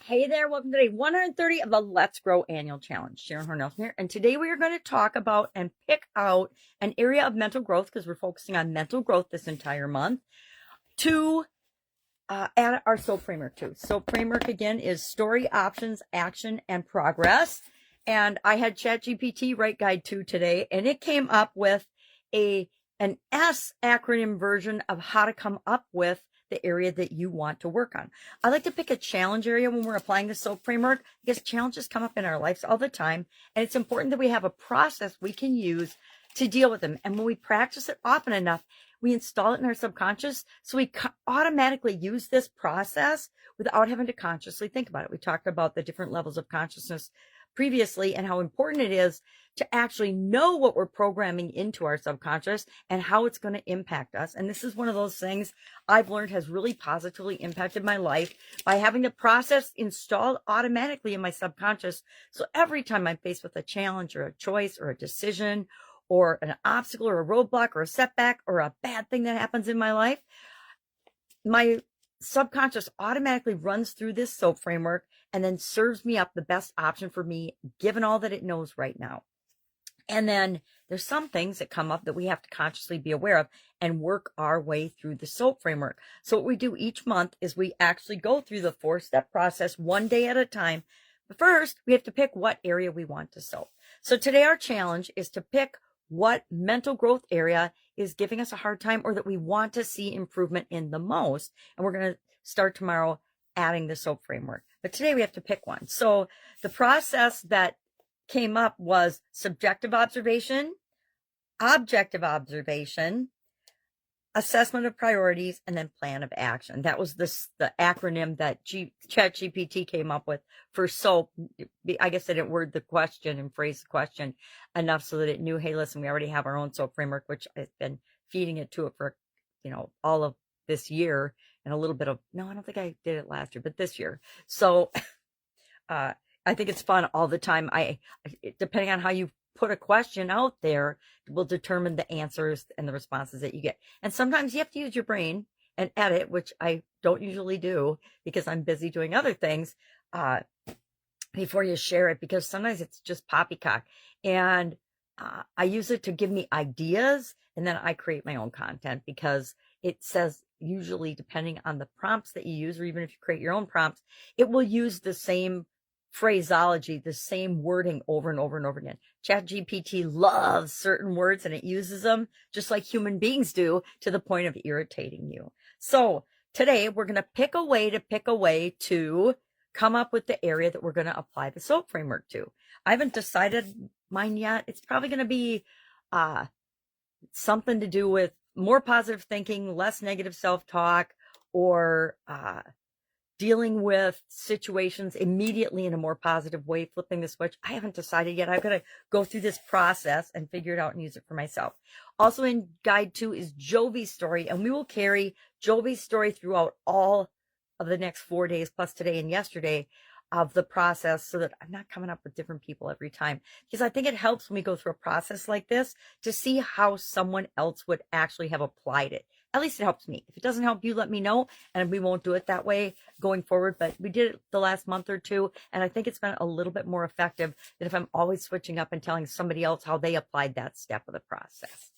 Hey there, welcome to day 130 of the Let's Grow Annual Challenge. Sharon Horne-Ellstrom here, and today we are going to talk about and pick out an area of mental growth because we're focusing on mental growth this entire month to add our SOAP framework to. SOAP framework again is story, options, action, and progress. And I had ChatGPT write guide 2 today, and it came up with an S acronym version of how to come up with the area that you want to work on. I like to pick a challenge area when we're applying the SOAP framework because challenges come up in our lives all the time. And it's important that we have a process we can use to deal with them. And when we practice it often enough, we install it in our subconscious. So we automatically use this process without having to consciously think about it. We talked about the different levels of consciousness previously and how important it is to actually know what we're programming into our subconscious and how it's going to impact us. And this is one of those things I've learned has really positively impacted my life by having the process installed automatically in my subconscious. So every time I'm faced with a challenge or a choice or a decision or an obstacle or a roadblock or a setback or a bad thing that happens in my life, my subconscious automatically runs through this SOAP framework and then serves me up the best option for me, given all that it knows right now. And then there's some things that come up that we have to consciously be aware of and work our way through the SOAP framework. So what we do each month is we actually go through the 4-step process one day at a time. But first, we have to pick what area we want to SOAP. So today our challenge is to pick what mental growth area is giving us a hard time or that we want to see improvement in the most. And we're going to start tomorrow adding the SOAP framework. But today we have to pick one. So the process that came up was subjective observation, objective observation, assessment of priorities, and then plan of action. That was the acronym that ChatGPT came up with for SOAP. I guess I didn't word the question and phrase the question enough so that it knew, hey, listen, we already have our own SOAP framework, which I've been feeding it to it for, all of this year and a little bit of, no, I don't think I did it last year, but this year. So, I think it's fun all the time. Depending on how you put a question out there, will determine the answers and the responses that you get. And sometimes you have to use your brain and edit, which I don't usually do because I'm busy doing other things, before you share it, because sometimes it's just poppycock. And I use it to give me ideas, and then I create my own content because it says, usually depending on the prompts that you use, or even if you create your own prompts, it will use the same phraseology, the same wording over and over and over again. ChatGPT loves certain words and it uses them just like human beings do to the point of irritating you. So today we're going to pick a way to come up with the area that we're going to apply the SOAP framework to. I haven't decided mine yet. It's probably going to be something to do with more positive thinking, less negative self-talk, or dealing with situations immediately in a more positive way, flipping the switch. I haven't decided yet. I've got to go through this process and figure it out and use it for myself. Also in guide 2 is Jovi's story, and we will carry Jovi's story throughout all of the next 4 days, plus today and yesterday, of the process, so that I'm not coming up with different people every time. Because I think it helps when we go through a process like this to see how someone else would actually have applied it. At least it helps me. If it doesn't help you, let me know, and we won't do it that way going forward. But we did it the last month or two, and I think it's been a little bit more effective than if I'm always switching up and telling somebody else how they applied that step of the process.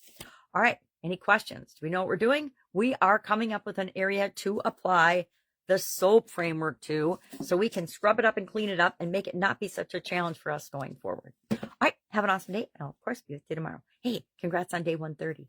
All right, any questions? Do we know what we're doing? We are coming up with an area to apply the SOAP framework to, so we can scrub it up and clean it up and make it not be such a challenge for us going forward. All right, have an awesome day, and I'll of course be with you tomorrow. Hey, congrats on day 130.